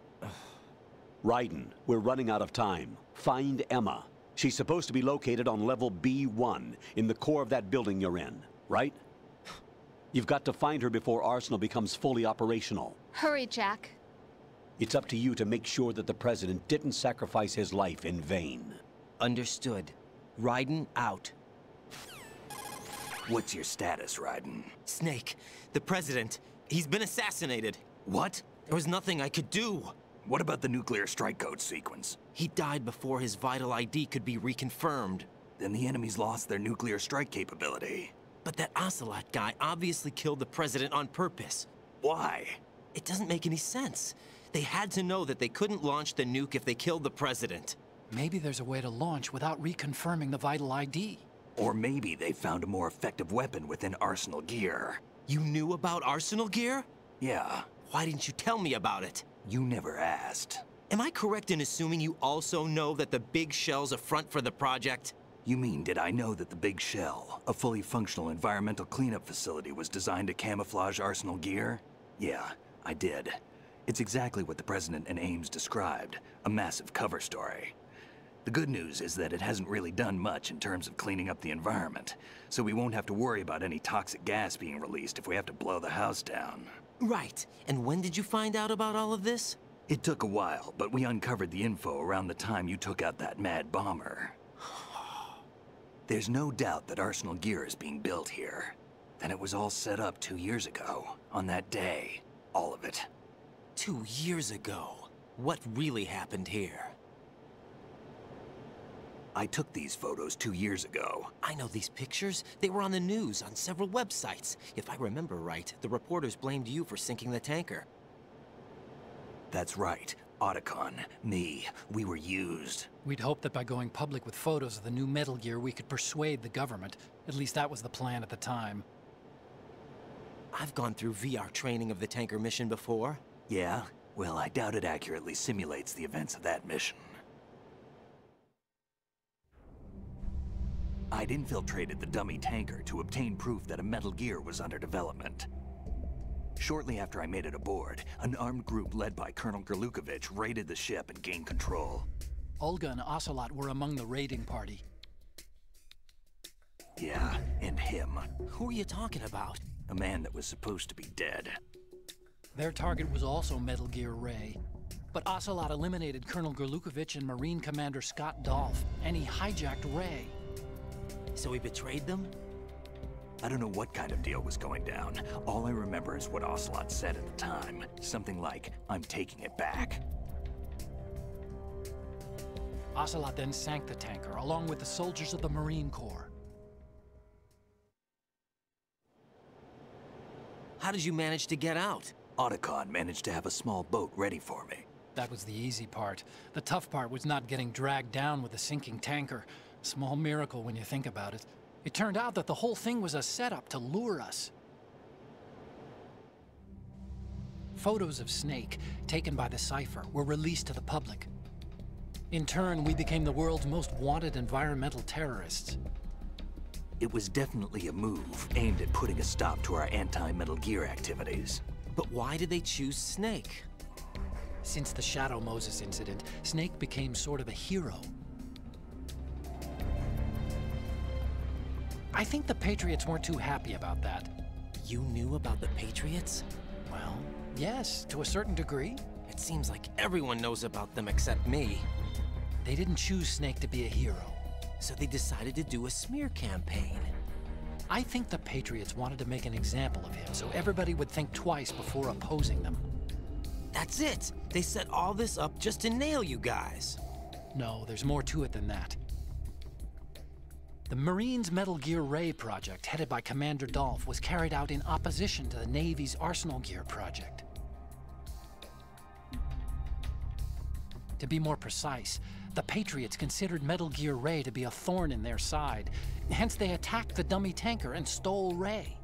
Raiden, we're running out of time. Find Emma. She's supposed to be located on level B1, in the core of that building you're in, right? You've got to find her before Arsenal becomes fully operational. Hurry, Jack. It's up to you to make sure that the president didn't sacrifice his life in vain. Understood. Raiden out. What's your status, Raiden? Snake, the president, he's been assassinated. What? There was nothing I could do. What about the nuclear strike code sequence? He died before his vital ID could be reconfirmed. Then the enemy's lost their nuclear strike capability. But that Ocelot guy obviously killed the president on purpose. Why? It doesn't make any sense. They had to know that they couldn't launch the nuke if they killed the president. Maybe there's a way to launch without reconfirming the vital ID. Or maybe they found a more effective weapon within Arsenal gear. You knew about Arsenal gear? Yeah. Why didn't you tell me about it? You never asked. Am I correct in assuming you also know that the big shell's a front for the project? You mean, did I know that the Big Shell, a fully functional environmental cleanup facility, was designed to camouflage Arsenal gear? Yeah, I did. It's exactly what the President and Ames described, a massive cover story. The good news is that it hasn't really done much in terms of cleaning up the environment, so we won't have to worry about any toxic gas being released if we have to blow the house down. Right. And when did you find out about all of this? It took a while, but we uncovered the info around the time you took out that mad bomber. There's no doubt that Arsenal gear is being built here. And it was all set up 2 years ago, on that day. All of it. 2 years ago? What really happened here? I took these photos 2 years ago. I know these pictures. They were on the news, on several websites. If I remember right, the reporters blamed you for sinking the tanker. That's right. Otacon, me, we were used. We'd hoped that by going public with photos of the new Metal Gear, we could persuade the government. At least that was the plan at the time. I've gone through VR training of the tanker mission before. Yeah? Well, I doubt it accurately simulates the events of that mission. I'd infiltrated the dummy tanker to obtain proof that a Metal Gear was under development. Shortly after I made it aboard, an armed group led by Colonel Gorlukovich raided the ship and gained control. Olga and Ocelot were among the raiding party. Yeah, and him. Who are you talking about? A man that was supposed to be dead. Their target was also Metal Gear Ray. But Ocelot eliminated Colonel Gorlukovich and Marine Commander Scott Dolph, and he hijacked Ray. So he betrayed them? I don't know what kind of deal was going down. All I remember is what Ocelot said at the time. Something like, "I'm taking it back." Ocelot then sank the tanker, along with the soldiers of the Marine Corps. How did you manage to get out? Otacon managed to have a small boat ready for me. That was the easy part. The tough part was not getting dragged down with a sinking tanker. A small miracle when you think about it. It turned out that the whole thing was a setup to lure us. Photos of Snake, taken by the Cypher, were released to the public. In turn, we became the world's most wanted environmental terrorists. It was definitely a move aimed at putting a stop to our anti-Metal Gear activities. But why did they choose Snake? Since the Shadow Moses incident, Snake became sort of a hero. I think the Patriots weren't too happy about that. You knew about the Patriots? Well, yes, to a certain degree. It seems like everyone knows about them except me. They didn't choose Snake to be a hero. So they decided to do a smear campaign. I think the Patriots wanted to make an example of him so everybody would think twice before opposing them. That's it! They set all this up just to nail you guys. No, there's more to it than that. The Marines' Metal Gear Ray project, headed by Commander Dolph, was carried out in opposition to the Navy's Arsenal Gear project. To be more precise, the Patriots considered Metal Gear Ray to be a thorn in their side. Hence, they attacked the dummy tanker and stole Ray.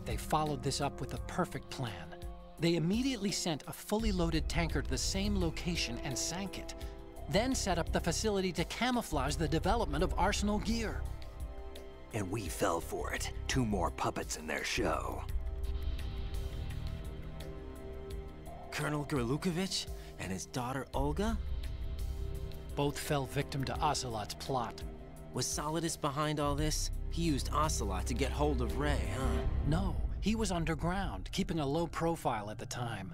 They followed this up with a perfect plan. They immediately sent a fully loaded tanker to the same location and sank it. Then set up the facility to camouflage the development of Arsenal Gear. And we fell for it. 2 more puppets in their show. Colonel Gerlukovich and his daughter Olga? Both fell victim to Ocelot's plot. Was Solidus behind all this? He used Ocelot to get hold of Ray, huh? No, he was underground, keeping a low profile at the time.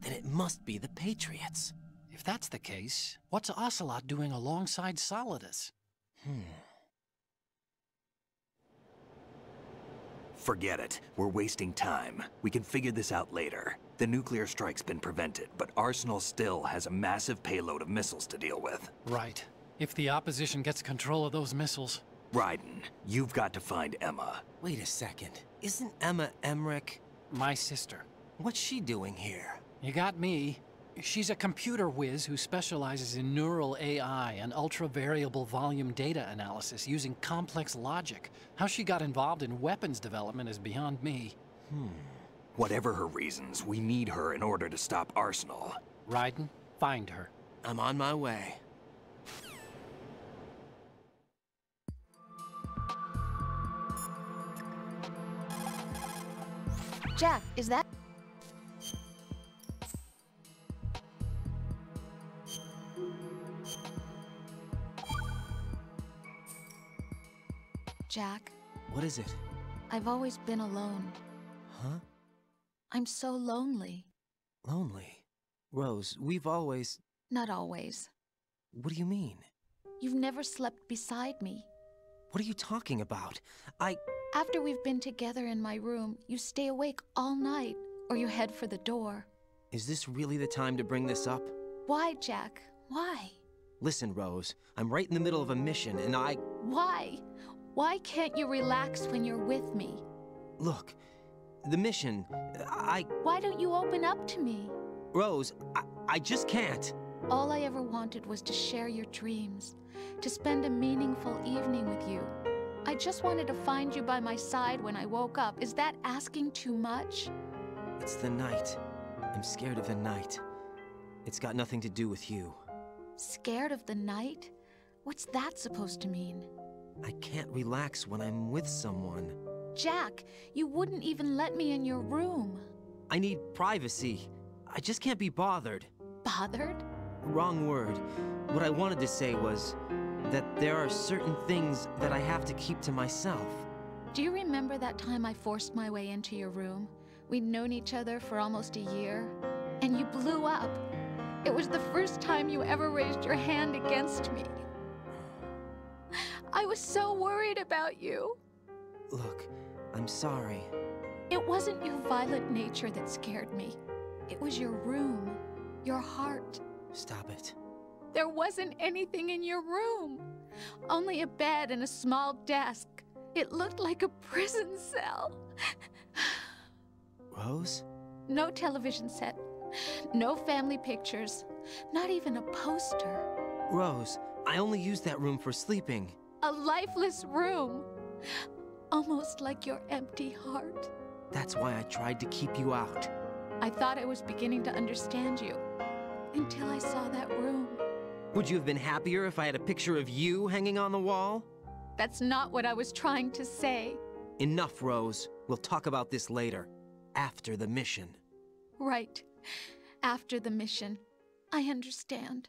Then it must be the Patriots. If that's the case, what's Ocelot doing alongside Solidus? Forget it. We're wasting time. We can figure this out later. The nuclear strike's been prevented, but Arsenal still has a massive payload of missiles to deal with. Right. If the opposition gets control of those missiles... Raiden, you've got to find Emma. Wait a second. Isn't Emma Emmerich... my sister? What's she doing here? You got me. She's a computer whiz who specializes in neural AI and ultra-variable volume data analysis using complex logic. How she got involved in weapons development is beyond me. Whatever her reasons, we need her in order to stop Arsenal. Raiden, find her. I'm on my way. Jack, is that... Jack, What is it? I've always been alone. Huh? I'm so lonely. Lonely? Rose, we've always... Not always. What do you mean? You've never slept beside me. What are you talking about? After we've been together in my room, you stay awake all night, or you head for the door. Is this really the time to bring this up? Why, Jack? Why? Listen, Rose, I'm right in the middle of a mission, and Why? Why can't you relax when you're with me? Look, the mission, Why don't you open up to me? Rose, I just can't. All I ever wanted was to share your dreams, to spend a meaningful evening with you. I just wanted to find you by my side when I woke up. Is that asking too much? It's the night. I'm scared of the night. It's got nothing to do with you. Scared of the night? What's that supposed to mean? I can't relax when I'm with someone. Jack, you wouldn't even let me in your room. I need privacy. I just can't be bothered. Bothered? Wrong word. What I wanted to say was that there are certain things that I have to keep to myself. Do you remember that time I forced my way into your room? We'd known each other for almost a year, and you blew up. It was the first time you ever raised your hand against me. I was so worried about you. Look, I'm sorry. It wasn't your violent nature that scared me. It was your room, your heart. Stop it. There wasn't anything in your room. Only a bed and a small desk. It looked like a prison cell. Rose? No television set. No family pictures. Not even a poster. Rose, I only use that room for sleeping. A lifeless room. Almost like your empty heart. That's why I tried to keep you out. I thought I was beginning to understand you. Until I saw that room. Would you have been happier if I had a picture of you hanging on the wall? That's not what I was trying to say. Enough, Rose. We'll talk about this later. after the mission. Right. After the mission. I understand.